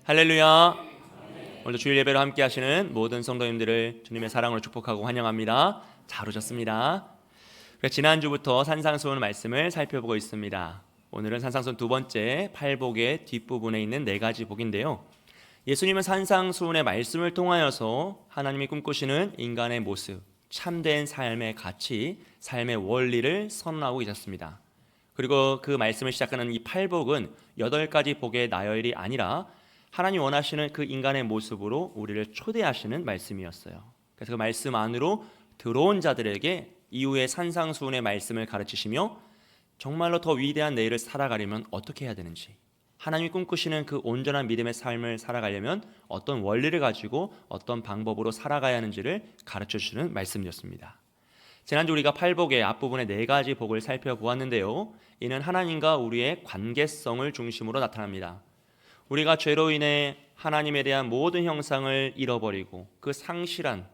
할렐루야. 오늘도 주일 예배로 함께 하시는 모든 성도님들을 주님의 사랑으로 축복하고 환영합니다. 잘 오셨습니다. 지난주부터 산상수훈 말씀을 살펴보고 있습니다. 오늘은 산상수훈 두 번째 팔복의 뒷부분에 있는 네 가지 복인데요. 예수님은 산상수훈의 말씀을 통하여서 하나님이 꿈꾸시는 인간의 모습, 참된 삶의 가치, 삶의 원리를 선언하고 계셨습니다. 그리고 그 말씀을 시작하는 이 팔복은 8가지 복의 나열이 아니라 하나님 원하시는 그 인간의 모습으로 우리를 초대하시는 말씀이었어요. 그래서 그 말씀 안으로 들어온 자들에게 이후에 산상수훈의 말씀을 가르치시며 정말로 더 위대한 내일을 살아가려면 어떻게 해야 되는지, 하나님이 꿈꾸시는 그 온전한 믿음의 삶을 살아가려면 어떤 원리를 가지고 어떤 방법으로 살아가야 하는지를 가르쳐주시는 말씀이었습니다. 지난주 우리가 팔복의 앞부분의 4가지 복을 살펴보았는데요. 이는 하나님과 우리의 관계성을 중심으로 나타납니다. 우리가 죄로 인해 하나님에 대한 모든 형상을 잃어버리고 그 상실한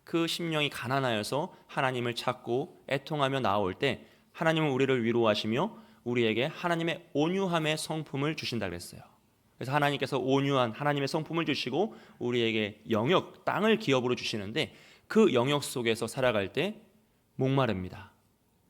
그 심령이 가난하여서 하나님을 찾고 애통하며 나아올 때 하나님은 우리를 위로하시며 우리에게 하나님의 온유함의 성품을 주신다 그랬어요. 그래서 하나님께서 온유한 하나님의 성품을 주시고 우리에게 영역, 땅을 기업으로 주시는데 그 영역 속에서 살아갈 때 목마릅니다.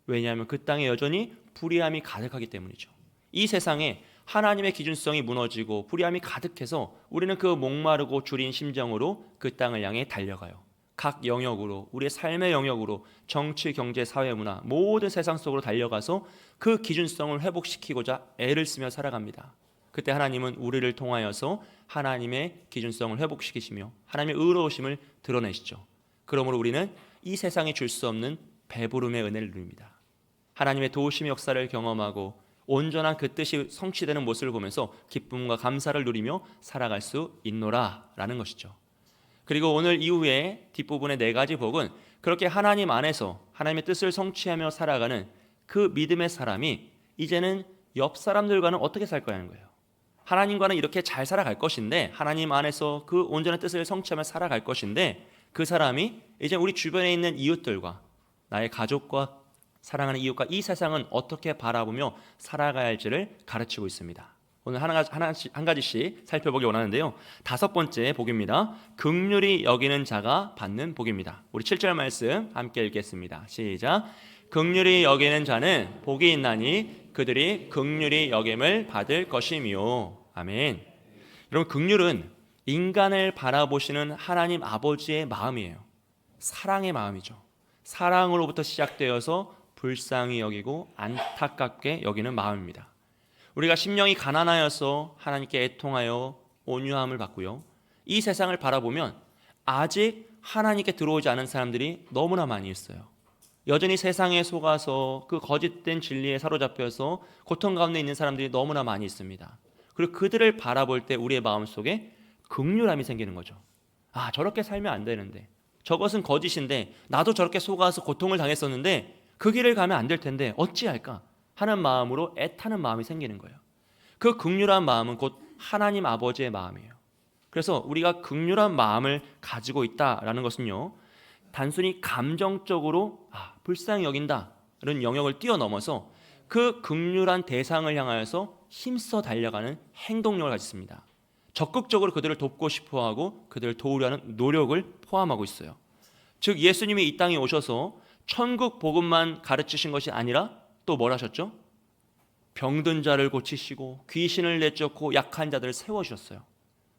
왜냐하면 그 땅에 여전히 불의함이 가득하기 때문이죠. 이 세상에 하나님의 기준성이 무너지고 불의함이 가득해서 우리는 그 목마르고 줄인 심정으로 그 땅을 향해 달려가요. 각 영역으로, 우리의 삶의 영역으로, 정치, 경제, 사회, 문화 모든 세상 속으로 달려가서 그 기준성을 회복시키고자 애를 쓰며 살아갑니다. 그때 하나님은 우리를 통하여서 하나님의 기준성을 회복시키시며 하나님의 의로우심을 드러내시죠. 그러므로 우리는 이 세상이 줄 수 없는 배부름의 은혜를 누립니다. 하나님의 도우심의 역사를 경험하고 온전한 그 뜻이 성취되는 모습을 보면서 기쁨과 감사를 누리며 살아갈 수 있노라 라는 것이죠. 그리고 오늘 이후에 뒷부분의 4가지 복은 그렇게 하나님 안에서 하나님의 뜻을 성취하며 살아가는 그 믿음의 사람이 이제는 옆 사람들과는 어떻게 살 거냐는 거예요. 하나님과는 이렇게 잘 살아갈 것인데, 하나님 안에서 그 온전한 뜻을 성취하며 살아갈 것인데, 그 사람이 이제 우리 주변에 있는 이웃들과 나의 가족과 사랑하는 이웃과 이 세상은 어떻게 바라보며 살아가야 할지를 가르치고 있습니다. 오늘 한 가지씩 살펴보기 원하는데요. 5번째 복입니다. 긍휼히 여기는 자가 받는 복입니다. 우리 7절 말씀 함께 읽겠습니다. 시작. 긍휼히 여기는 자는 복이 있나니 그들이 긍휼히 여김을 받을 것이며. 아멘. 여러분, 긍휼은 인간을 바라보시는 하나님 아버지의 마음이에요. 사랑의 마음이죠. 사랑으로부터 시작되어서 불쌍히 여기고 안타깝게 여기는 마음입니다. 우리가 심령이 가난하여서 하나님께 애통하여 온유함을 받고요. 이 세상을 바라보면 아직 하나님께 들어오지 않은 사람들이 너무나 많이 있어요. 여전히 세상에 속아서 그 거짓된 진리에 사로잡혀서 고통 가운데 있는 사람들이 너무나 많이 있습니다. 그리고 그들을 바라볼 때 우리의 마음속에 긍휼함이 생기는 거죠. 아, 저렇게 살면 안 되는데, 저것은 거짓인데 나도 저렇게 속아서 고통을 당했었는데 그 길을 가면 안 될 텐데 어찌할까 하는 마음으로 애타는 마음이 생기는 거예요. 그 긍휼한 마음은 곧 하나님 아버지의 마음이에요. 그래서 우리가 긍휼한 마음을 가지고 있다라는 것은요, 단순히 감정적으로 불쌍히 여긴다는 영역을 뛰어넘어서 그 긍휼한 대상을 향하여서 힘써 달려가는 행동력을 가졌습니다. 적극적으로 그들을 돕고 싶어하고 그들을 도우려는 노력을 포함하고 있어요. 즉 예수님이 이 땅에 오셔서 천국 복음만 가르치신 것이 아니라 또 뭘 하셨죠? 병든 자를 고치시고 귀신을 내쫓고 약한 자들을 세워주셨어요.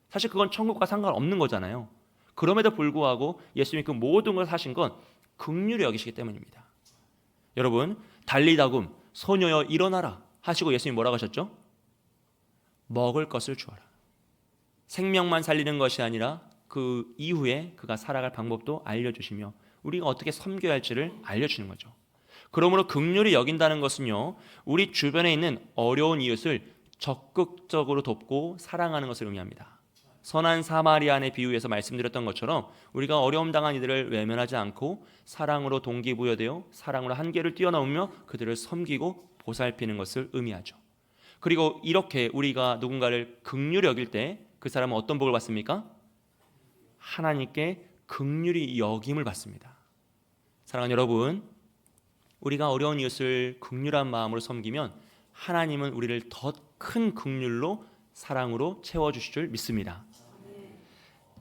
사실 그건 천국과 상관없는 거잖아요. 그럼에도 불구하고 예수님이 그 모든 것을 하신 건 긍휼히 여기시기 때문입니다. 여러분, 달리다굼 소녀여 일어나라 하시고 예수님이 뭐라고 하셨죠? 먹을 것을 주어라. 생명만 살리는 것이 아니라 그 이후에 그가 살아갈 방법도 알려주시며 우리가 어떻게 섬겨야 할지를 알려주는 거죠. 그러므로 긍휼히 여긴다는 것은요, 우리 주변에 있는 어려운 이웃을 적극적으로 돕고 사랑하는 것을 의미합니다. 선한 사마리아인의 비유에서 말씀드렸던 것처럼 우리가 어려움 당한 이들을 외면하지 않고 사랑으로 동기부여되어 사랑으로 한계를 뛰어넘으며 그들을 섬기고 보살피는 것을 의미하죠. 그리고 이렇게 우리가 누군가를 긍휼히 여길 때 그 사람은 어떤 복을 받습니까? 하나님께 긍휼히 여김을 받습니다. 사랑하는 여러분, 우리가 어려운 이웃을 긍휼한 마음으로 섬기면 하나님은 우리를 더 큰 긍휼로 사랑으로 채워주실 줄 믿습니다.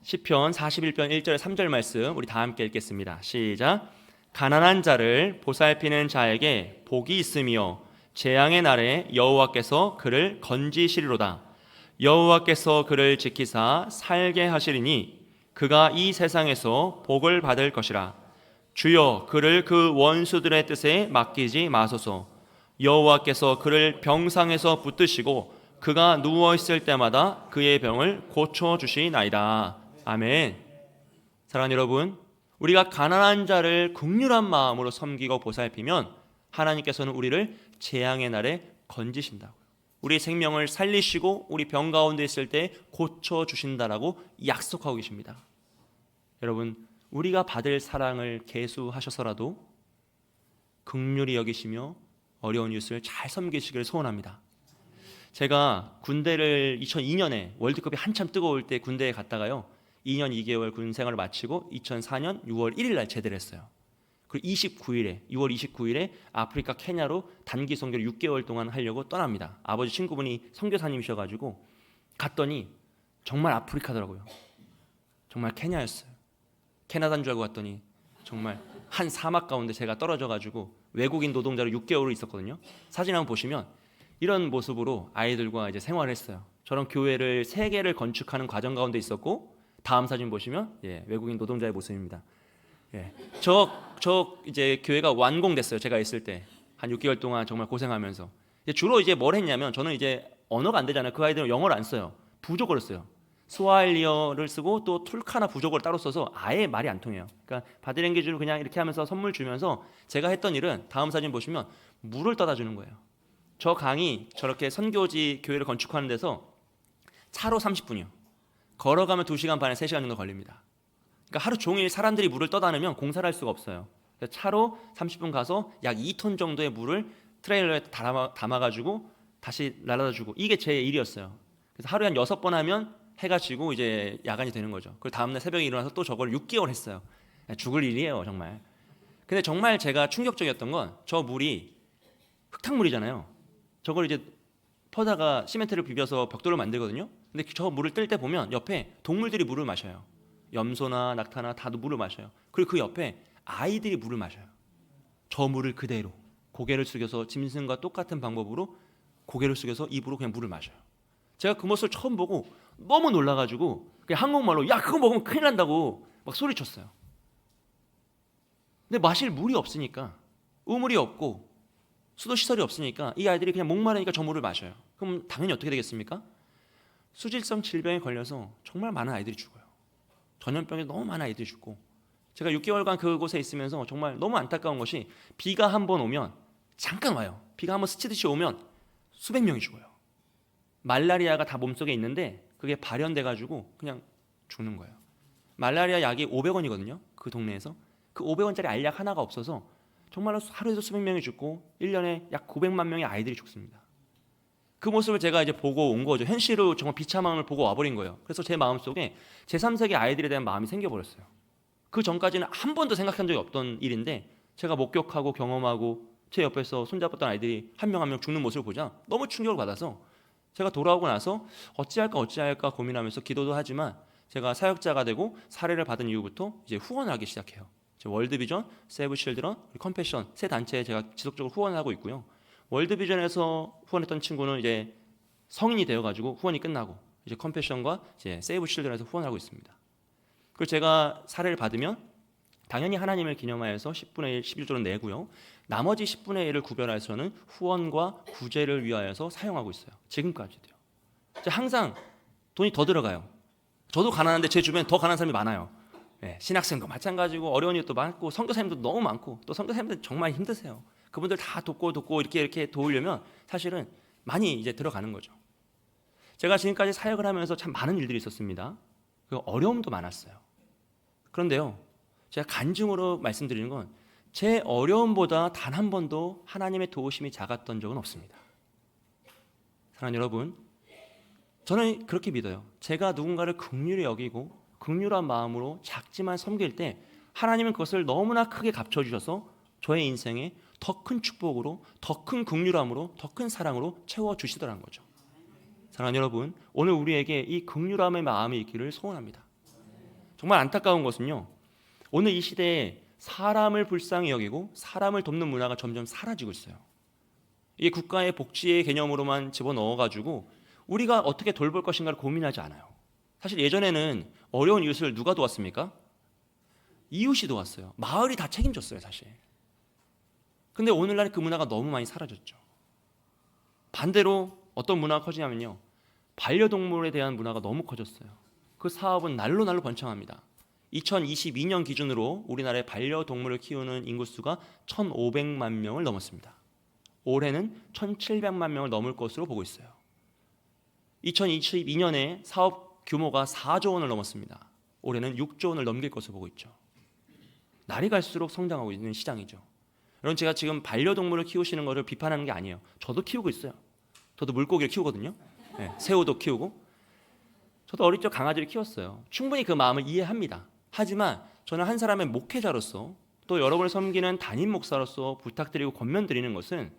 시편 41편 1절 3절 말씀 우리 다 함께 읽겠습니다. 시작. 가난한 자를 보살피는 자에게 복이 있으며 재앙의 날에 여호와께서 그를 건지시리로다. 여호와께서 그를 지키사 살게 하시리니 그가 이 세상에서 복을 받을 것이라. 주여 그를 그 원수들의 뜻에 맡기지 마소서. 여호와께서 그를 병상에서 붙드시고 그가 누워있을 때마다 그의 병을 고쳐주시나이다. 아멘. 사랑하는 여러분, 우리가 가난한 자를 긍휼한 마음으로 섬기고 보살피면 하나님께서는 우리를 재앙의 날에 건지신다고요. 우리 생명을 살리시고 우리 병 가운데 있을 때 고쳐주신다라고 약속하고 계십니다. 여러분, 우리가 받을 사랑을 계수하셔서라도 긍휼히 여기시며 어려운 이웃을 잘 섬기시기를 소원합니다. 제가 군대를 2002년에 월드컵이 한참 뜨거울 때 군대에 갔다가요 2년 2개월 군 생활을 마치고 2004년 6월 1일 날 제대를 했어요. 그리고 6월 29일에 아프리카 케냐로 단기 선교를 6개월 동안 하려고 떠납니다. 아버지 친구분이 선교사님이셔가지고 갔더니 정말 아프리카더라고요. 정말 케냐였어요. 캐나다인 줄 알고 갔더니 정말 한 사막 가운데 제가 떨어져가지고 외국인 노동자로 6개월을 있었거든요. 사진 한번 보시면 이런 모습으로 아이들과 이제 생활을 했어요. 저런 교회를 3개를 건축하는 과정 가운데 있었고, 다음 사진 보시면 외국인 노동자의 모습입니다. 저 이제 교회가 완공됐어요. 제가 있을 때 한 6개월 동안 정말 고생하면서 주로 이제 뭘 했냐면, 저는 이제 언어가 안 되잖아요. 그 아이들은 영어를 안 써요. 부족어를 써요. 스와힐리어를 쓰고 또 툴카나 부족어를 따로 써서 아예 말이 안 통해요. 그러니까 바디랭귀지로 그냥 이렇게 하면서 선물 주면서 제가 했던 일은, 다음 사진 보시면 물을 떠다 주는 거예요. 저 강이 저렇게 선교지 교회를 건축하는 데서 차로 30분이요. 걸어가면 2시간 반에 3시간 정도 걸립니다. 그러니까 하루 종일 사람들이 물을 떠다 놓으면 공사를 할 수가 없어요. 차로 30분 가서 약 2톤 정도의 물을 트레일러에 담아가지고 다시 날아다 주고, 이게 제 일이었어요. 그래서 하루에 한 6번 하면 해가 지고 이제 야간이 되는 거죠. 그리고 다음날 새벽에 일어나서 또 저걸 6개월 했어요. 죽을 일이에요, 정말. 근데 정말 제가 충격적이었던 건, 저 물이 흙탕물이잖아요. 저걸 이제 퍼다가 시멘트를 비벼서 벽돌을 만들거든요. 근데 저 물을 뜰 때 보면 옆에 동물들이 물을 마셔요. 염소나 낙타나 다 물을 마셔요. 그리고 그 옆에 아이들이 물을 마셔요. 저 물을 그대로 고개를 숙여서, 짐승과 똑같은 방법으로 고개를 숙여서 입으로 그냥 물을 마셔요. 제가 그 모습을 처음 보고 너무 놀라가지고 그냥 한국말로 야 그거 먹으면 큰일 난다고 막 소리쳤어요. 근데 마실 물이 없으니까, 우물이 없고 수도 시설이 없으니까 이 아이들이 그냥 목마르니까 저 물을 마셔요. 그럼 당연히 어떻게 되겠습니까? 수질성 질병에 걸려서 정말 많은 아이들이 죽어요. 전염병에 너무 많은 아이들이 죽고, 제가 6개월간 그곳에 있으면서 정말 너무 안타까운 것이, 비가 한번 오면, 잠깐 와요. 비가 한번 스치듯이 오면 수백 명이 죽어요. 말라리아가 다 몸속에 있는데 그게 발현돼가지고 그냥 죽는 거예요. 말라리아 약이 500원이거든요. 그 동네에서. 그 500원짜리 알약 하나가 없어서 정말로 하루에도 수백 명이 죽고 1년에 약 900만 명의 아이들이 죽습니다. 그 모습을 제가 이제 보고 온 거죠. 현실로 정말 비참함을 보고 와버린 거예요. 그래서 제 마음속에 제3세기 아이들에 대한 마음이 생겨버렸어요. 그 전까지는 한 번도 생각한 적이 없던 일인데, 제가 목격하고 경험하고 제 옆에서 손잡았던 아이들이 한 명 한 명 죽는 모습을 보자 너무 충격을 받아서, 제가 돌아오고 나서 어찌할까 고민하면서 기도도 하지만, 제가 사역자가 되고 사례를 받은 이후부터 이제 후원을 하기 시작해요. 월드비전, 세이브칠드런, 컴패션 3단체에 제가 지속적으로 후원을 하고 있고요. 월드비전에서 후원했던 친구는 이제 성인이 되어가지고 후원이 끝나고 이제 컴패션과 이제 세이브칠드런에서 후원을 하고 있습니다. 그리고 제가 사례를 받으면 당연히 하나님을 기념하여서 10분의 1, 11조를 내고요. 나머지 10분의 1을 구별해서는 후원과 구제를 위하여서 사용하고 있어요. 지금까지도요. 항상 돈이 더 들어가요. 저도 가난한데 제 주변에 더 가난한 사람이 많아요. 신학생도 마찬가지고, 어려운 일도 많고, 선교사님도 너무 많고, 또 선교사님들 정말 힘드세요. 그분들 다 돕고 이렇게 도우려면 사실은 많이 이제 들어가는 거죠. 제가 지금까지 사역을 하면서 참 많은 일들이 있었습니다. 어려움도 많았어요. 그런데요, 제가 간증으로 말씀드리는 건, 제 어려움보다 단 한 번도 하나님의 도우심이 작았던 적은 없습니다. 사랑하는 여러분, 저는 그렇게 믿어요. 제가 누군가를 긍휼히 여기고 긍휼한 마음으로 작지만 섬길 때, 하나님은 그것을 너무나 크게 갚쳐주셔서 저의 인생에 더 큰 축복으로, 더 큰 긍휼함으로, 더 큰 사랑으로 채워주시더라는 거죠. 사랑하는 여러분, 오늘 우리에게 이 긍휼함의 마음이 있기를 소원합니다. 정말 안타까운 것은요, 오늘 이 시대에 사람을 불쌍히 여기고 사람을 돕는 문화가 점점 사라지고 있어요. 이게 국가의 복지의 개념으로만 집어넣어가지고 우리가 어떻게 돌볼 것인가를 고민하지 않아요. 사실 예전에는 어려운 이웃을 누가 도왔습니까? 이웃이 도왔어요. 마을이 다 책임졌어요, 사실. 근데 오늘날 그 문화가 너무 많이 사라졌죠. 반대로 어떤 문화가 커지냐면요, 반려동물에 대한 문화가 너무 커졌어요. 그 사업은 날로 번창합니다. 2022년 기준으로 우리나라의 반려동물을 키우는 인구수가 1,500만 명을 넘었습니다. 올해는 1,700만 명을 넘을 것으로 보고 있어요. 2022년에 사업 규모가 4조 원을 넘었습니다. 올해는 6조 원을 넘길 것으로 보고 있죠. 날이 갈수록 성장하고 있는 시장이죠. 여러분, 제가 지금 반려동물을 키우시는 것을 비판하는 게 아니에요. 저도 키우고 있어요. 저도 물고기를 키우거든요. 네, 새우도 키우고. 저도 어릴 적 강아지를 키웠어요. 충분히 그 마음을 이해합니다. 하지만 저는 한 사람의 목회자로서, 또 여러분을 섬기는 담임 목사로서 부탁드리고 권면드리는 것은,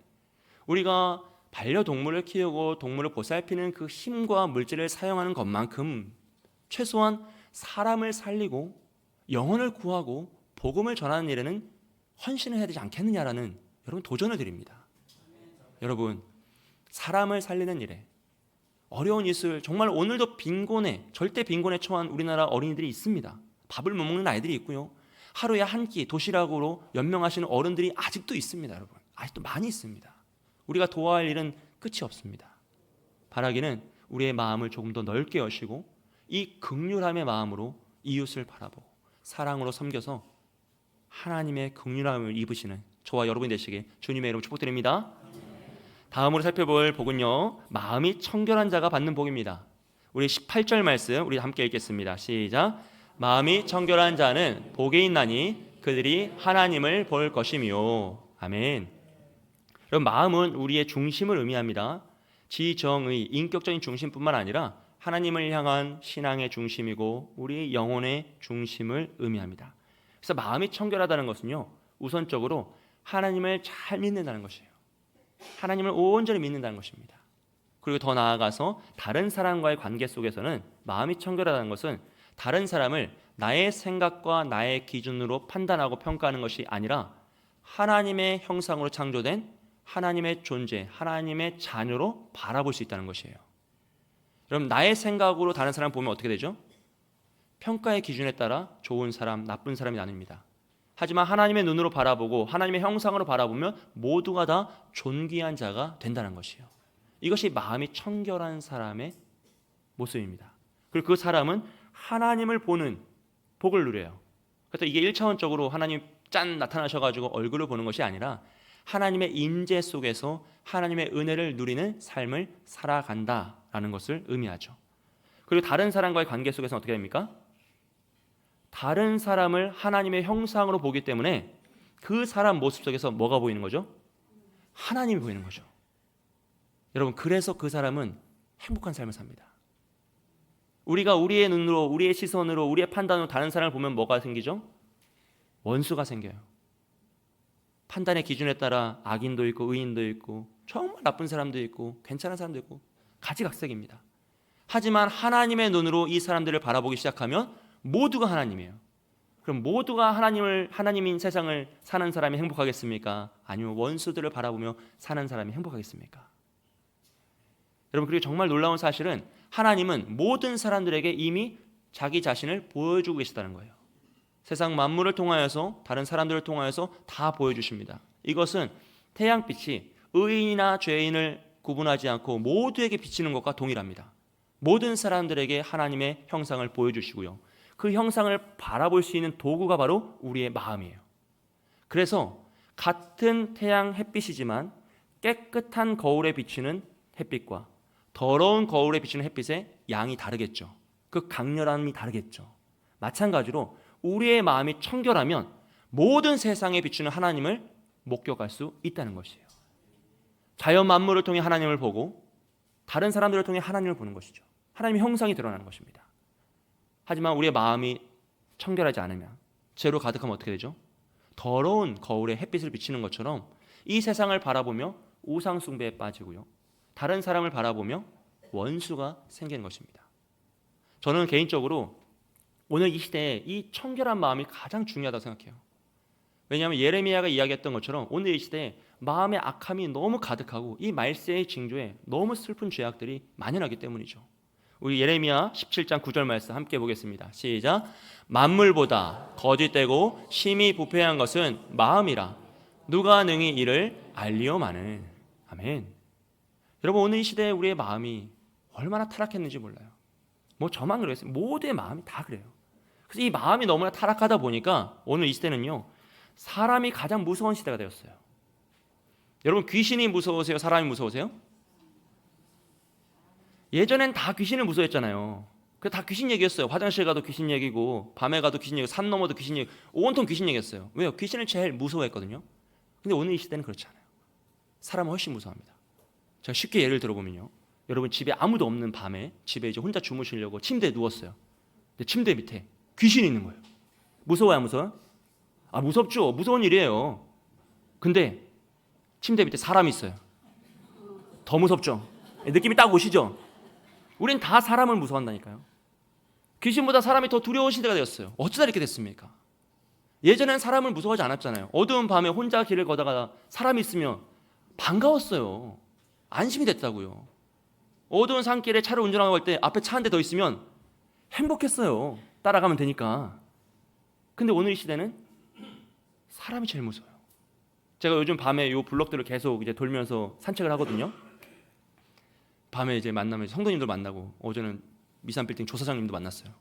우리가 반려동물을 키우고 동물을 보살피는 그 힘과 물질을 사용하는 것만큼 최소한 사람을 살리고 영혼을 구하고 복음을 전하는 일에는 헌신을 해야 되지 않겠느냐라는 여러분 도전을 드립니다. 여러분, 사람을 살리는 일에, 어려운 이웃을, 정말 오늘도 빈곤에, 절대 빈곤에 처한 우리나라 어린이들이 있습니다. 밥을 못 먹는 아이들이 있고요, 하루에 한 끼 도시락으로 연명하시는 어른들이 아직도 있습니다. 여러분, 아직도 많이 있습니다. 우리가 도와야 할 일은 끝이 없습니다. 바라기는 우리의 마음을 조금 더 넓게 여시고 이 긍휼함의 마음으로 이웃을 바라보고 사랑으로 섬겨서 하나님의 긍휼함을 입으시는 저와 여러분이 되시길 주님의 이름으로 축복드립니다. 다음으로 살펴볼 복은요, 마음이 청결한 자가 받는 복입니다. 우리 18절 말씀 우리 함께 읽겠습니다. 시작. 마음이 청결한 자는 복이 있나니 그들이 하나님을 볼 것이며. 아멘. 여러분, 마음은 우리의 중심을 의미합니다. 지정의 인격적인 중심뿐만 아니라 하나님을 향한 신앙의 중심이고 우리 영혼의 중심을 의미합니다. 그래서 마음이 청결하다는 것은요, 우선적으로 하나님을 잘 믿는다는 것이에요. 하나님을 온전히 믿는다는 것입니다. 그리고 더 나아가서 다른 사람과의 관계 속에서는 마음이 청결하다는 것은 다른 사람을 나의 생각과 나의 기준으로 판단하고 평가하는 것이 아니라 하나님의 형상으로 창조된 하나님의 존재, 하나님의 자녀로 바라볼 수 있다는 것이에요. 여러분, 나의 생각으로 다른 사람 보면 어떻게 되죠? 평가의 기준에 따라 좋은 사람, 나쁜 사람이 나뉩니다. 하지만 하나님의 눈으로 바라보고 하나님의 형상으로 바라보면 모두가 다 존귀한 자가 된다는 것이에요. 이것이 마음이 청결한 사람의 모습입니다. 그리고 그 사람은 하나님을 보는 복을 누려요. 그래서 이게 1차원적으로 하나님 짠 나타나셔가지고 얼굴을 보는 것이 아니라 하나님의 임재 속에서 하나님의 은혜를 누리는 삶을 살아간다라는 것을 의미하죠. 그리고 다른 사람과의 관계 속에서는 어떻게 됩니까? 다른 사람을 하나님의 형상으로 보기 때문에 그 사람 모습 속에서 뭐가 보이는 거죠? 하나님이 보이는 거죠. 여러분, 그래서 그 사람은 행복한 삶을 삽니다. 우리가 우리의 눈으로, 우리의 시선으로, 우리의 판단으로 다른 사람을 보면 뭐가 생기죠? 원수가 생겨요. 판단의 기준에 따라 악인도 있고 의인도 있고 정말 나쁜 사람도 있고 괜찮은 사람도 있고 가지각색입니다. 하지만 하나님의 눈으로 이 사람들을 바라보기 시작하면 모두가 하나님이에요. 그럼 모두가 하나님인 세상을 사는 사람이 행복하겠습니까? 아니면 원수들을 바라보며 사는 사람이 행복하겠습니까? 여러분, 그리고 정말 놀라운 사실은 하나님은 모든 사람들에게 이미 자기 자신을 보여주고 계시다는 거예요. 세상 만물을 통하여서, 다른 사람들을 통하여서 다 보여주십니다. 이것은 태양빛이 의인이나 죄인을 구분하지 않고 모두에게 비치는 것과 동일합니다. 모든 사람들에게 하나님의 형상을 보여주시고요, 그 형상을 바라볼 수 있는 도구가 바로 우리의 마음이에요. 그래서 같은 태양 햇빛이지만 깨끗한 거울에 비치는 햇빛과 더러운 거울에 비치는 햇빛의 양이 다르겠죠. 그 강렬함이 다르겠죠. 마찬가지로 우리의 마음이 청결하면 모든 세상에 비추는 하나님을 목격할 수 있다는 것이에요. 자연 만물을 통해 하나님을 보고 다른 사람들을 통해 하나님을 보는 것이죠. 하나님의 형상이 드러나는 것입니다. 하지만 우리의 마음이 청결하지 않으면, 죄로 가득하면 어떻게 되죠? 더러운 거울에 햇빛을 비치는 것처럼 이 세상을 바라보며 우상 숭배에 빠지고요, 다른 사람을 바라보며 원수가 생기는 것입니다. 저는 개인적으로 오늘 이 시대에 이 청결한 마음이 가장 중요하다고 생각해요. 왜냐하면 예레미야가 이야기했던 것처럼 오늘 이 시대에 마음의 악함이 너무 가득하고 이 말세의 징조에 너무 슬픈 죄악들이 만연하기 때문이죠. 우리 예레미야 17장 9절 말씀 함께 보겠습니다. 시작. 만물보다 거짓되고 심히 부패한 것은 마음이라 누가 능히 이를 알리오마는. 아멘. 여러분, 오늘 이 시대에 우리의 마음이 얼마나 타락했는지 몰라요. 뭐 저만 그랬어요. 모두의 마음이 다 그래요. 그래서 이 마음이 너무나 타락하다 보니까 오늘 이 시대는요, 사람이 가장 무서운 시대가 되었어요. 여러분, 귀신이 무서우세요? 사람이 무서우세요? 예전엔 다 귀신을 무서워했잖아요. 그 다 귀신 얘기였어요. 화장실 가도 귀신 얘기고, 밤에 가도 귀신 얘기고, 산 넘어도 귀신 얘기, 온통 귀신 얘기했어요. 왜요? 귀신을 제일 무서워했거든요. 근데 오늘 이 시대는 그렇지 않아요. 사람은 훨씬 무서워합니다. 제가 쉽게 예를 들어보면요, 여러분 집에 아무도 없는 밤에 집에 이제 혼자 주무시려고 침대에 누웠어요. 근데 침대 밑에 귀신이 있는 거예요. 무서워요, 안 무서워요? 아, 무섭죠. 무서운 일이에요. 근데 침대 밑에 사람이 있어요. 더 무섭죠. 느낌이 딱 오시죠? 우린 다 사람을 무서워한다니까요. 귀신보다 사람이 더 두려운 시대가 되었어요. 어쩌다 이렇게 됐습니까? 예전엔 사람을 무서워하지 않았잖아요. 어두운 밤에 혼자 길을 걷다가 사람이 있으면 반가웠어요. 안심이 됐다고요. 어두운 산길에 차를 운전하고 갈 때 앞에 차 한 대 더 있으면 행복했어요. 따라가면 되니까. 근데 오늘 이 시대는 사람이 제일 무서워요. 제가 요즘 밤에 요 블럭들을 계속 이제 돌면서 산책을 하거든요. 밤에 이제 만나면 성도님들 만나고, 어제는 미산빌딩 조사장님도 만났어요.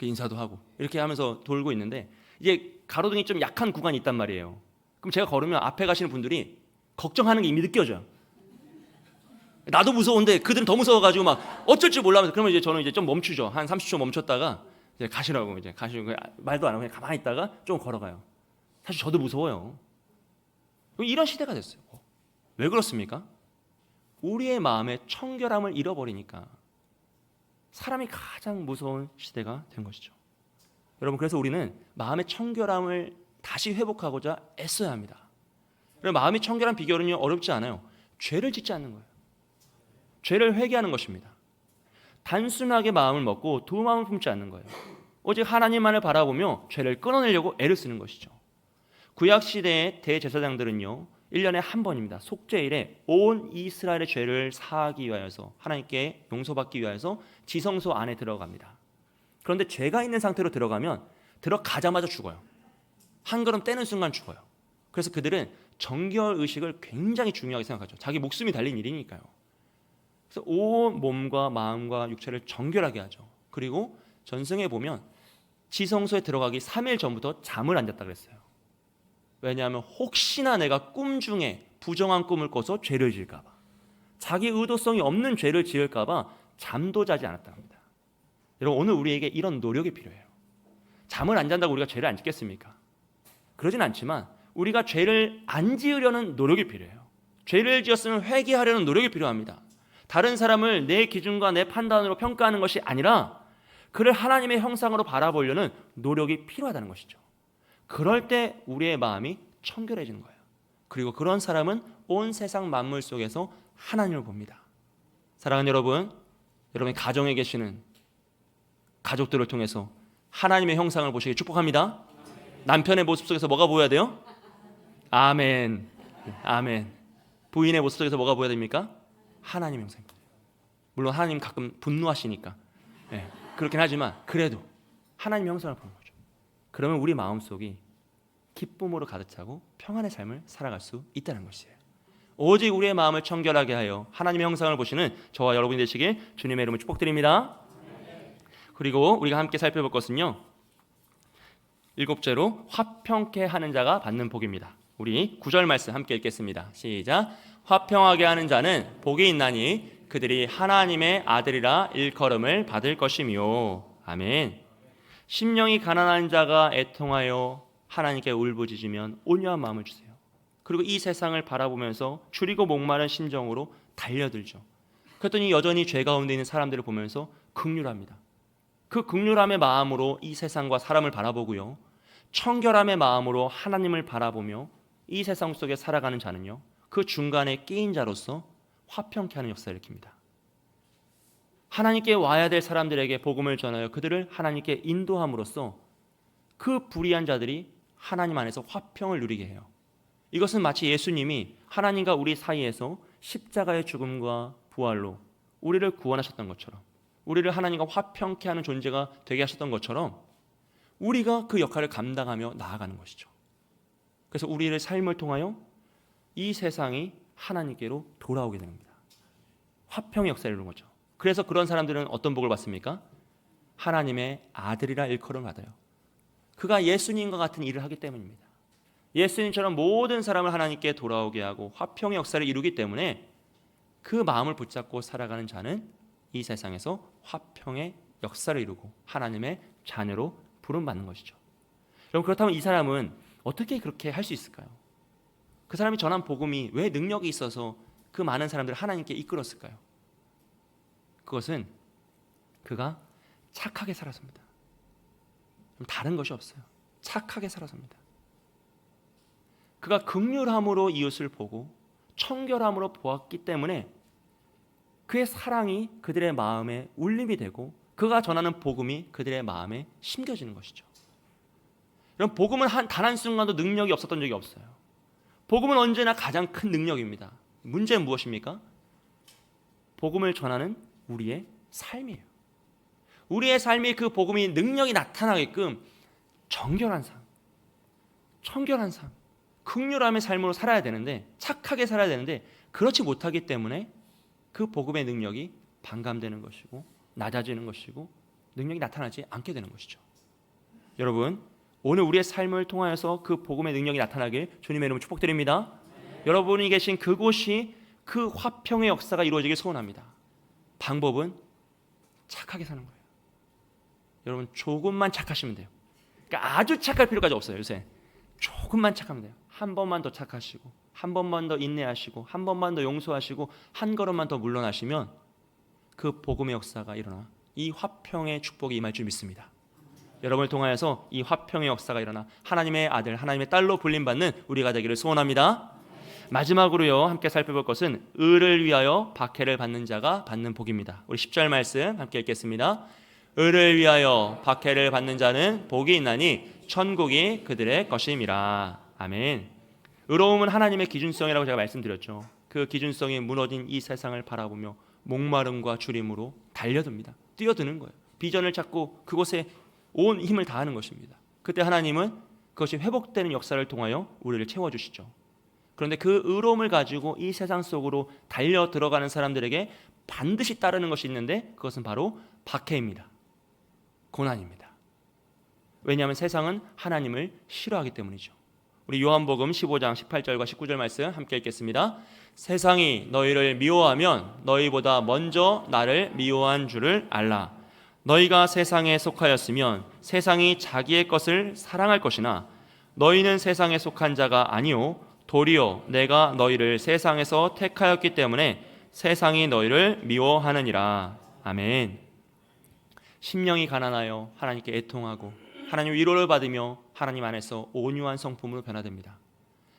인사도 하고 이렇게 하면서 돌고 있는데, 이제 가로등이 좀 약한 구간이 있단 말이에요. 그럼 제가 걸으면 앞에 가시는 분들이 걱정하는 게 이미 느껴져요. 나도 무서운데 그들은 더 무서워가지고 막 어쩔 줄 몰라면서, 그러면 이제 저는 이제 좀 멈추죠. 한 30초 멈췄다가 이제 가시라고, 이제 가시고 말도 안 하고 그냥 가만히 있다가 좀 걸어가요. 사실 저도 무서워요. 이런 시대가 됐어요. 왜 그렇습니까? 우리의 마음의 청결함을 잃어버리니까 사람이 가장 무서운 시대가 된 것이죠. 여러분, 그래서 우리는 마음의 청결함을 다시 회복하고자 애써야 합니다. 마음이 청결한 비결은요, 어렵지 않아요. 죄를 짓지 않는 거예요. 죄를 회개하는 것입니다. 단순하게 마음을 먹고 두 마음을 품지 않는 거예요. 오직 하나님만을 바라보며 죄를 끊어내려고 애를 쓰는 것이죠. 구약시대의 대제사장들은요, 1년에 한 번입니다. 속죄일에 온 이스라엘의 죄를 사하기 위하여서, 하나님께 용서받기 위하여서 지성소 안에 들어갑니다. 그런데 죄가 있는 상태로 들어가면 들어가자마자 죽어요. 한 걸음 떼는 순간 죽어요. 그래서 그들은 정결의식을 굉장히 중요하게 생각하죠. 자기 목숨이 달린 일이니까요. 그래서 온 몸과 마음과 육체를 정결하게 하죠. 그리고 전승에 보면 지성소에 들어가기 3일 전부터 잠을 안 잤다 그랬어요. 왜냐하면 혹시나 내가 꿈 중에 부정한 꿈을 꿔서 죄를 지을까 봐, 자기 의도성이 없는 죄를 지을까 봐 잠도 자지 않았다 합니다. 여러분, 오늘 우리에게 이런 노력이 필요해요. 잠을 안 잔다고 우리가 죄를 안 짓겠습니까? 그러진 않지만 우리가 죄를 안 지으려는 노력이 필요해요. 죄를 지었으면 회개하려는 노력이 필요합니다. 다른 사람을 내 기준과 내 판단으로 평가하는 것이 아니라 그를 하나님의 형상으로 바라보려는 노력이 필요하다는 것이죠. 그럴 때 우리의 마음이 청결해지는 거예요. 그리고 그런 사람은 온 세상 만물 속에서 하나님을 봅니다. 사랑하는 여러분, 여러분의 가정에 계시는 가족들을 통해서 하나님의 형상을 보시길 축복합니다. 남편의 모습 속에서 뭐가 보여야 돼요? 아멘. 아멘. 부인의 모습 속에서 뭐가 보여야 됩니까? 하나님의 형상입니다. 물론 하나님 가끔 분노하시니까 그렇긴 하지만 그래도 하나님의 형상을 보는 거죠. 그러면 우리 마음속이 기쁨으로 가득 차고 평안의 삶을 살아갈 수 있다는 것이에요. 오직 우리의 마음을 청결하게 하여 하나님의 형상을 보시는 저와 여러분이 되시길 주님의 이름으로 축복드립니다. 그리고 우리가 함께 살펴볼 것은요, 7째로 화평케 하는 자가 받는 복입니다. 우리 9절 말씀 함께 읽겠습니다. 시작. 화평하게 하는 자는 복이 있나니 그들이 하나님의 아들이라 일컬음을 받을 것이며. 아멘. 심령이 가난한 자가 애통하여 하나님께 울부짖으면 온유한 마음을 주세요. 그리고 이 세상을 바라보면서 줄이고 목마른 심정으로 달려들죠. 그랬더니 여전히 죄 가운데 있는 사람들을 보면서 긍휼합니다. 그 긍휼함의 마음으로 이 세상과 사람을 바라보고요, 청결함의 마음으로 하나님을 바라보며 이 세상 속에 살아가는 자는요, 그 중간에 끼인 자로서 화평케 하는 역사를 일으킵니다. 하나님께 와야 될 사람들에게 복음을 전하여 그들을 하나님께 인도함으로써 그 불의한 자들이 하나님 안에서 화평을 누리게 해요. 이것은 마치 예수님이 하나님과 우리 사이에서 십자가의 죽음과 부활로 우리를 구원하셨던 것처럼, 우리를 하나님과 화평케 하는 존재가 되게 하셨던 것처럼 우리가 그 역할을 감당하며 나아가는 것이죠. 그래서 우리의 삶을 통하여 이 세상이 하나님께로 돌아오게 됩니다. 화평의 역사를 이루는 거죠. 그래서 그런 사람들은 어떤 복을 받습니까? 하나님의 아들이라 일컬음을 받아요. 그가 예수님과 같은 일을 하기 때문입니다. 예수님처럼 모든 사람을 하나님께 돌아오게 하고 화평의 역사를 이루기 때문에 그 마음을 붙잡고 살아가는 자는 이 세상에서 화평의 역사를 이루고 하나님의 자녀로 부름받는 것이죠. 여러분, 그렇다면 이 사람은 어떻게 그렇게 할 수 있을까요? 그 사람이 전한 복음이 왜 능력이 있어서 그 많은 사람들을 하나님께 이끌었을까요? 그것은 그가 착하게 살았습니다. 다른 것이 없어요. 착하게 살았습니다. 그가 긍휼함으로 이웃을 보고 청결함으로 보았기 때문에 그의 사랑이 그들의 마음에 울림이 되고 그가 전하는 복음이 그들의 마음에 심겨지는 것이죠. 여러분, 복음은 단 한순간도 능력이 없었던 적이 없어요. 복음은 언제나 가장 큰 능력입니다. 문제는 무엇입니까? 복음을 전하는 우리의 삶이에요. 우리의 삶이 그 복음이 능력이 나타나게끔 정결한 삶, 청결한 삶, 긍휼함의 삶으로 살아야 되는데, 착하게 살아야 되는데 그렇지 못하기 때문에 그 복음의 능력이 반감되는 것이고 낮아지는 것이고 능력이 나타나지 않게 되는 것이죠. 여러분, 오늘 우리의 삶을 통하여서 그 복음의 능력이 나타나길 주님의 이름으로 축복드립니다. 여러분이 계신 그곳이 그 화평의 역사가 이루어지길 소원합니다. 방법은 착하게 사는 거예요. 여러분, 조금만 착하시면 돼요. 그러니까 아주 착할 필요까지 없어요. 요새 조금만 착하면 돼요. 한 번만 더 착하시고, 한 번만 더 인내하시고, 한 번만 더 용서하시고, 한 걸음만 더 물러나시면 그 복음의 역사가 일어나 이 화평의 축복이 임할 줄 믿습니다. 여러분을 통하여서 이 화평의 역사가 일어나 하나님의 아들, 하나님의 딸로 불림받는 우리가 되기를 소원합니다. 마지막으로요, 함께 살펴볼 것은 의를 위하여 박해를 받는 자가 받는 복입니다. 우리 10절 말씀 함께 읽겠습니다. 의를 위하여 박해를 받는 자는 복이 있나니 천국이 그들의 것임이라. 아멘. 의로움은 하나님의 기준성이라고 제가 말씀드렸죠. 그 기준성이 무너진 이 세상을 바라보며 목마름과 주림으로 달려듭니다. 뛰어드는 거예요. 비전을 찾고 그곳에 온 힘을 다하는 것입니다. 그때 하나님은 그것이 회복되는 역사를 통하여 우리를 채워주시죠. 그런데 그 의로움을 가지고 이 세상 속으로 달려 들어가는 사람들에게 반드시 따르는 것이 있는데 그것은 바로 박해입니다. 고난입니다. 왜냐하면 세상은 하나님을 싫어하기 때문이죠. 우리 요한복음 15장 18절과 19절 말씀 함께 읽겠습니다. 세상이 너희를 미워하면 너희보다 먼저 나를 미워한 줄을 알라. 너희가 세상에 속하였으면 세상이 자기의 것을 사랑할 것이나 너희는 세상에 속한 자가 아니요 도리어 내가 너희를 세상에서 택하였기 때문에 세상이 너희를 미워하느니라. 아멘. 심령이 가난하여 하나님께 애통하고 하나님 위로를 받으며 하나님 안에서 온유한 성품으로 변화됩니다.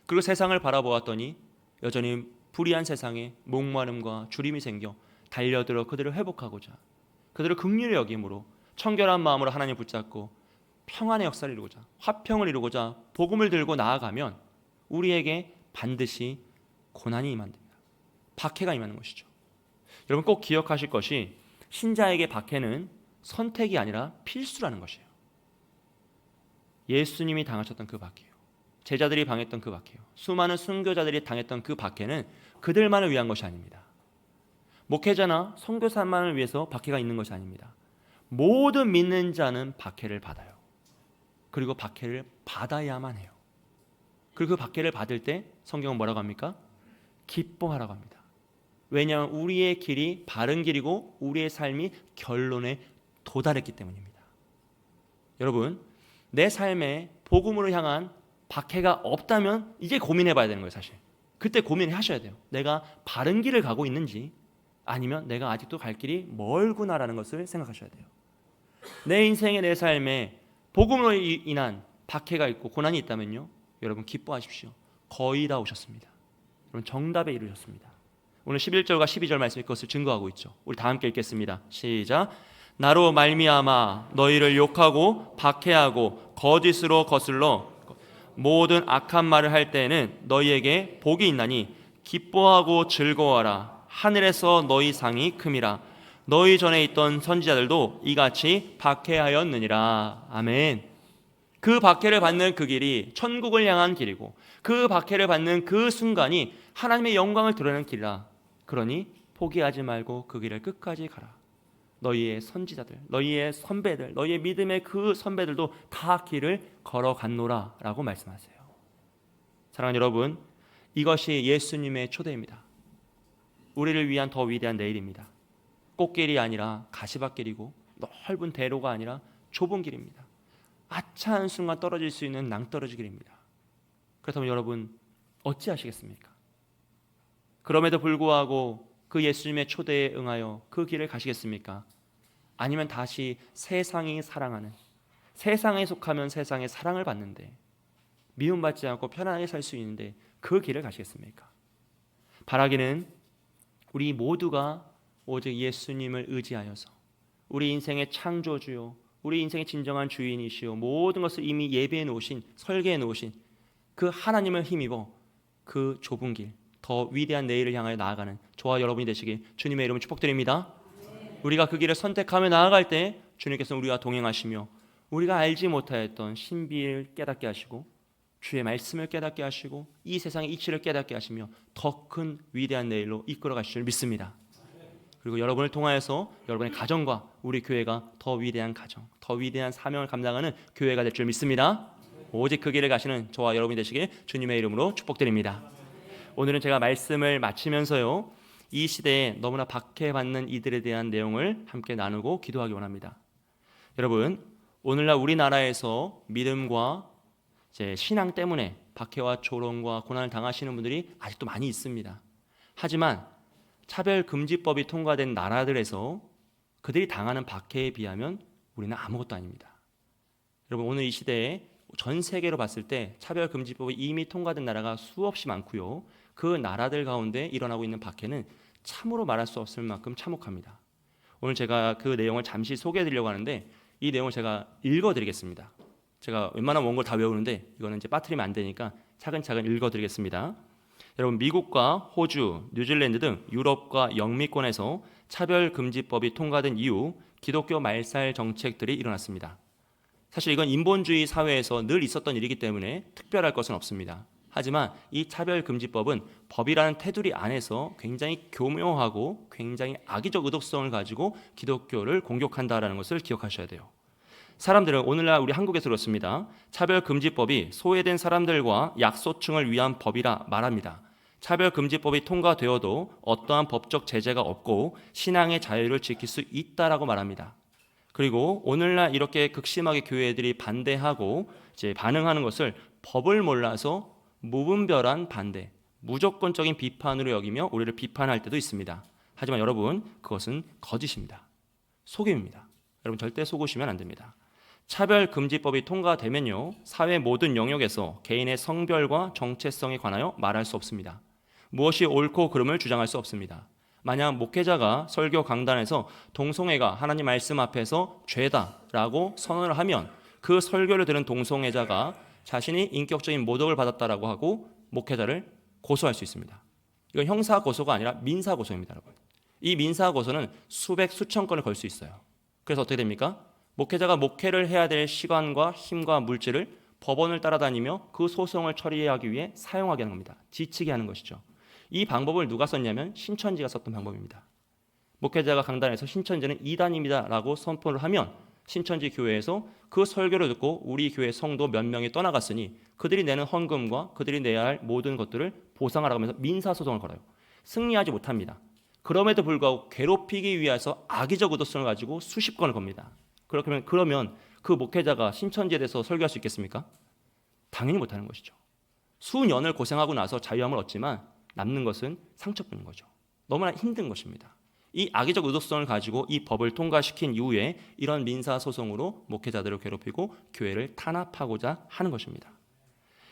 그리고 세상을 바라보았더니 여전히 불의한 세상에 목마름과 주림이 생겨 달려들어 그들을 회복하고자, 그들을 긍휼히 여김으로 청결한 마음으로 하나님 붙잡고 평안의 역사를 이루고자, 화평을 이루고자 복음을 들고 나아가면 우리에게 반드시 고난이 임한답니다. 박해가 임하는 것이죠. 여러분, 꼭 기억하실 것이 신자에게 박해는 선택이 아니라 필수라는 것이에요. 예수님이 당하셨던 그 박해요. 제자들이 당했던 그 박해요. 수많은 순교자들이 당했던 그 박해는 그들만을 위한 것이 아닙니다. 목회자나 선교사만을 위해서 박해가 있는 것이 아닙니다. 모든 믿는 자는 박해를 받아요. 그리고 박해를 받아야만 해요. 그리고 그 박해를 받을 때 성경은 뭐라고 합니까? 기뻐하라고 합니다. 왜냐하면 우리의 길이 바른 길이고 우리의 삶이 결론에 도달했기 때문입니다. 여러분, 내 삶에 복음으로 향한 박해가 없다면 이제 고민해 봐야 되는 거예요. 사실 그때 고민하셔야 돼요. 내가 바른 길을 가고 있는지 아니면 내가 아직도 갈 길이 멀구나라는 것을 생각하셔야 돼요. 내 인생에, 내 삶에 복음으로 인한 박해가 있고 고난이 있다면요, 여러분 기뻐하십시오. 거의 다 오셨습니다. 여러분 정답에 이르셨습니다. 오늘 11절과 12절 말씀이 그것을 증거하고 있죠. 우리 다 함께 읽겠습니다. 시작. 나로 말미암아 너희를 욕하고 박해하고 거짓으로 거슬러 모든 악한 말을 할 때에는 너희에게 복이 있나니 기뻐하고 즐거워하라. 하늘에서 너희 상이 큼이라. 너희 전에 있던 선지자들도 이같이 박해하였느니라. 아멘. 그 박해를 받는 그 길이 천국을 향한 길이고 그 박해를 받는 그 순간이 하나님의 영광을 드러내는 길이라. 그러니 포기하지 말고 그 길을 끝까지 가라. 너희의 선지자들, 너희의 선배들, 너희의 믿음의 그 선배들도 다 길을 걸어갔노라 라고 말씀하세요. 사랑하는 여러분, 이것이 예수님의 초대입니다. 우리를 위한 더 위대한 내일입니다. 꽃길이 아니라 가시밭길이고 넓은 대로가 아니라 좁은 길입니다. 아차한 순간 떨어질 수 있는 낭떠러지 길입니다. 그렇다면 여러분 어찌하시겠습니까? 그럼에도 불구하고 그 예수님의 초대에 응하여 그 길을 가시겠습니까? 아니면 다시 세상이 사랑하는, 세상에 속하면 세상의 사랑을 받는데 미움받지 않고 편안하게 살 수 있는데 그 길을 가시겠습니까? 바라기는 우리 모두가 오직 예수님을 의지하여서 우리 인생의 창조주요, 우리 인생의 진정한 주인이시요, 모든 것을 이미 예배해 놓으신, 설계해 놓으신 그 하나님을 힘입어 그 좁은 길, 더 위대한 내일을 향하여 나아가는 저와 여러분이 되시길 주님의 이름으로 축복드립니다. 우리가 그 길을 선택하며 나아갈 때 주님께서는 우리와 동행하시며 우리가 알지 못하였던 신비를 깨닫게 하시고 주의 말씀을 깨닫게 하시고 이 세상의 이치를 깨닫게 하시며 더 큰 위대한 내일로 이끌어 가실 줄 믿습니다. 그리고 여러분을 통하여서 여러분의 가정과 우리 교회가 더 위대한 가정, 더 위대한 사명을 감당하는 교회가 될 줄 믿습니다. 오직 그 길을 가시는 저와 여러분이 되시길 주님의 이름으로 축복드립니다. 오늘은 제가 말씀을 마치면서요, 이 시대에 너무나 박해받는 이들에 대한 내용을 함께 나누고 기도하기 원합니다. 여러분, 오늘날 우리나라에서 믿음과 신앙 때문에 박해와 조롱과 고난을 당하시는 분들이 아직도 많이 있습니다. 하지만 차별금지법이 통과된 나라들에서 그들이 당하는 박해에 비하면 우리는 아무것도 아닙니다. 여러분, 오늘 이 시대에 전 세계로 봤을 때 차별금지법이 이미 통과된 나라가 수없이 많고요, 그 나라들 가운데 일어나고 있는 박해는 참으로 말할 수 없을 만큼 참혹합니다. 오늘 제가 그 내용을 잠시 소개해드리려고 하는데 이 내용을 제가 읽어드리겠습니다. 제가 웬만한 원고를 다 외우는데 이거는 이제 빠뜨리면 안 되니까 차근차근 읽어드리겠습니다. 여러분, 미국과 호주, 뉴질랜드 등 유럽과 영미권에서 차별금지법이 통과된 이후 기독교 말살 정책들이 일어났습니다. 사실 이건 인본주의 사회에서 늘 있었던 일이기 때문에 특별할 것은 없습니다. 하지만 이 차별금지법은 법이라는 테두리 안에서 굉장히 교묘하고 굉장히 악의적 의도성을 가지고 기독교를 공격한다라는 것을 기억하셔야 돼요. 사람들은 오늘날 우리 한국에서 그렇습니다. 차별금지법이 소외된 사람들과 약소층을 위한 법이라 말합니다. 차별금지법이 통과되어도 어떠한 법적 제재가 없고 신앙의 자유를 지킬 수 있다라고 말합니다. 그리고 오늘날 이렇게 극심하게 교회들이 반대하고 반응하는 것을 법을 몰라서 무분별한 반대, 무조건적인 비판으로 여기며 우리를 비판할 때도 있습니다. 하지만 여러분, 그것은 거짓입니다. 속임입니다. 여러분, 절대 속으시면 안 됩니다. 차별금지법이 통과되면요, 사회 모든 영역에서 개인의 성별과 정체성에 관하여 말할 수 없습니다. 무엇이 옳고 그름을 주장할 수 없습니다. 만약 목회자가 설교 강단에서 동성애가 하나님 말씀 앞에서 죄다라고 선언을 하면 그 설교를 들은 동성애자가 자신이 인격적인 모독을 받았다라고 하고 목회자를 고소할 수 있습니다. 이건 형사 고소가 아니라 민사 고소입니다, 여러분. 이 민사 고소는 수백 수천 건을 걸 수 있어요. 그래서 어떻게 됩니까? 목회자가 목회를 해야 될 시간과 힘과 물질을 법원을 따라다니며 그 소송을 처리하기 위해 사용하게 하는 겁니다. 지치게 하는 것이죠. 이 방법을 누가 썼냐면 신천지가 썼던 방법입니다. 목회자가 강단에서 신천지는 이단입니다 라고 선포를 하면 신천지 교회에서 그 설교를 듣고 우리 교회 성도 몇 명이 떠나갔으니 그들이 내는 헌금과 그들이 내야 할 모든 것들을 보상하라고 하면서 민사소송을 걸어요. 승리하지 못합니다. 그럼에도 불구하고 괴롭히기 위해서 악의적 의도성을 가지고 수십 건을 겁니다. 그러면 그 목회자가 신천지에 대해서 설교할 수 있겠습니까? 당연히 못하는 것이죠. 수년을 고생하고 나서 자유함을 얻지만 남는 것은 상처뿐인 거죠. 너무나 힘든 것입니다. 이 악의적 의도성을 가지고 이 법을 통과시킨 이후에 이런 민사소송으로 목회자들을 괴롭히고 교회를 탄압하고자 하는 것입니다.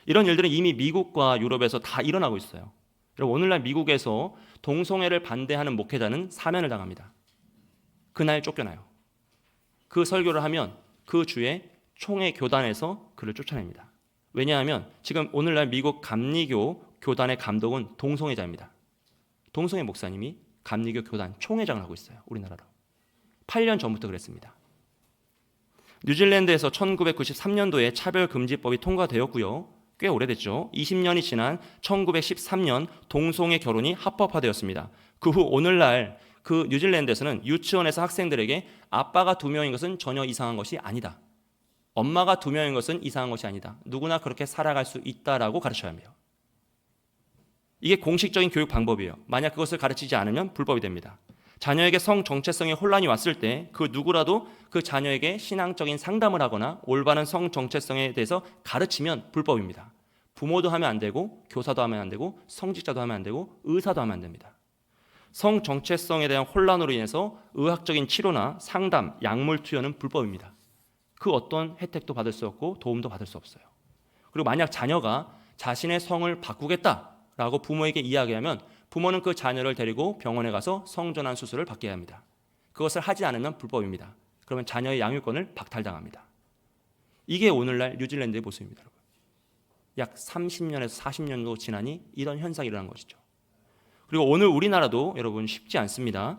이런 일들은 이미 미국과 유럽에서 다 일어나고 있어요. 여러분, 오늘날 미국에서 동성애를 반대하는 목회자는 사면을 당합니다. 그날 쫓겨나요. 그 설교를 하면 그 주에 총회 교단에서 그를 쫓아냅니다. 왜냐하면 지금 오늘날 미국 감리교 교단의 감독은 동성애자입니다. 동성애 목사님이 감리교 교단 총회장을 하고 있어요. 우리나라로. 8년 전부터 그랬습니다. 뉴질랜드에서 1993년도에 차별금지법이 통과되었고요. 꽤 오래됐죠. 20년이 지난 1913년 동성애 결혼이 합법화되었습니다. 그 후 오늘날 그 뉴질랜드에서는 유치원에서 학생들에게 아빠가 2명인 것은 전혀 이상한 것이 아니다. 엄마가 2명인 것은 이상한 것이 아니다. 누구나 그렇게 살아갈 수 있다라고 가르쳐야 합니다. 이게 공식적인 교육 방법이에요. 만약 그것을 가르치지 않으면 불법이 됩니다. 자녀에게 성 정체성에 혼란이 왔을 때 그 누구라도 그 자녀에게 신앙적인 상담을 하거나 올바른 성 정체성에 대해서 가르치면 불법입니다. 부모도 하면 안 되고 교사도 하면 안 되고 성직자도 하면 안 되고 의사도 하면 안 됩니다. 성 정체성에 대한 혼란으로 인해서 의학적인 치료나 상담, 약물 투여는 불법입니다. 그 어떤 혜택도 받을 수 없고 도움도 받을 수 없어요. 그리고 만약 자녀가 자신의 성을 바꾸겠다라고 부모에게 이야기하면 부모는 그 자녀를 데리고 병원에 가서 성전환 수술을 받게 합니다. 그것을 하지 않으면 불법입니다. 그러면 자녀의 양육권을 박탈당합니다. 이게 오늘날 뉴질랜드의 모습입니다. 여러분. 약 30년에서 40년도 지나니 이런 현상이 일어난 것이죠. 그리고 오늘 우리나라도 여러분 쉽지 않습니다.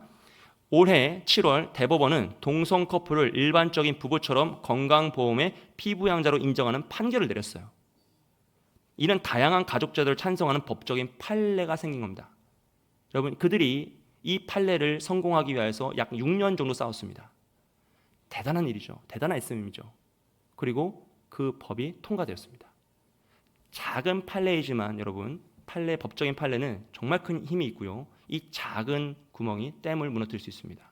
올해 7월 대법원은 동성 커플을 일반적인 부부처럼 건강보험의 피부양자로 인정하는 판결을 내렸어요. 이는 다양한 가족제도를 찬성하는 법적인 판례가 생긴 겁니다. 여러분, 그들이 이 판례를 성공하기 위해서 약 6년 정도 싸웠습니다. 대단한 일이죠. 대단한 애씀이죠. 그리고 그 법이 통과되었습니다. 작은 판례이지만 여러분, 법적인 판례는 정말 큰 힘이 있고요. 이 작은 구멍이 댐을 무너뜨릴 수 있습니다.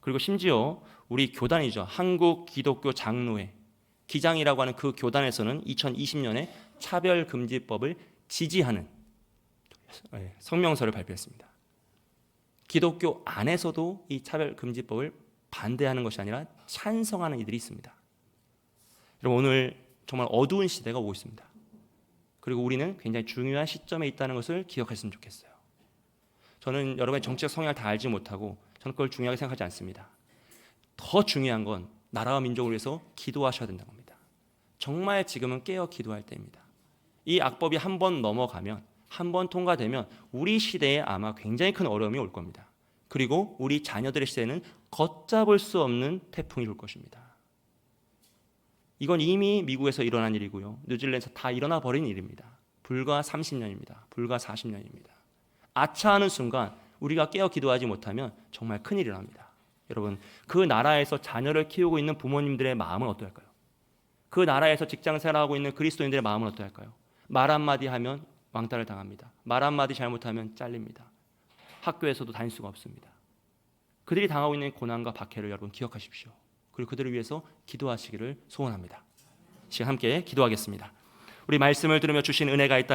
그리고 심지어 우리 교단이죠. 한국 기독교 장로회 기장이라고 하는 그 교단에서는 2020년에 차별금지법을 지지하는 성명서를 발표했습니다. 기독교 안에서도 이 차별금지법을 반대하는 것이 아니라 찬성하는 이들이 있습니다. 여러분, 오늘 정말 어두운 시대가 오고 있습니다. 그리고 우리는 굉장히 중요한 시점에 있다는 것을 기억했으면 좋겠어요. 저는 여러분의 정치적 성향을 다 알지 못하고 저는 그걸 중요하게 생각하지 않습니다. 더 중요한 건 나라와 민족을 위해서 기도하셔야 된다는 겁니다. 정말 지금은 깨어 기도할 때입니다. 이 악법이 한 번 넘어가면, 한 번 통과되면 우리 시대에 아마 굉장히 큰 어려움이 올 겁니다. 그리고 우리 자녀들의 시대에는 걷잡을 수 없는 태풍이 올 것입니다. 이건 이미 미국에서 일어난 일이고요. 뉴질랜드에서 다 일어나 버린 일입니다. 불과 30년입니다. 불과 40년입니다. 아차하는 순간 우리가 깨어 기도하지 못하면 정말 큰일이 납니다. 여러분, 그 나라에서 자녀를 키우고 있는 부모님들의 마음은 어떨까요? 그 나라에서 직장 생활하고 있는 그리스도인들의 마음은 어떨까요? 말 한마디 하면 왕따를 당합니다. 말 한마디 잘못하면 잘립니다. 학교에서도 다닐 수가 없습니다. 그들이 당하고 있는 고난과 박해를 여러분 기억하십시오. 그리고 그들을 위해서 기도하시기를 소원합니다. 지금 함께 기도하겠습니다. 우리 말씀을 들으며 주신 은혜가 있다.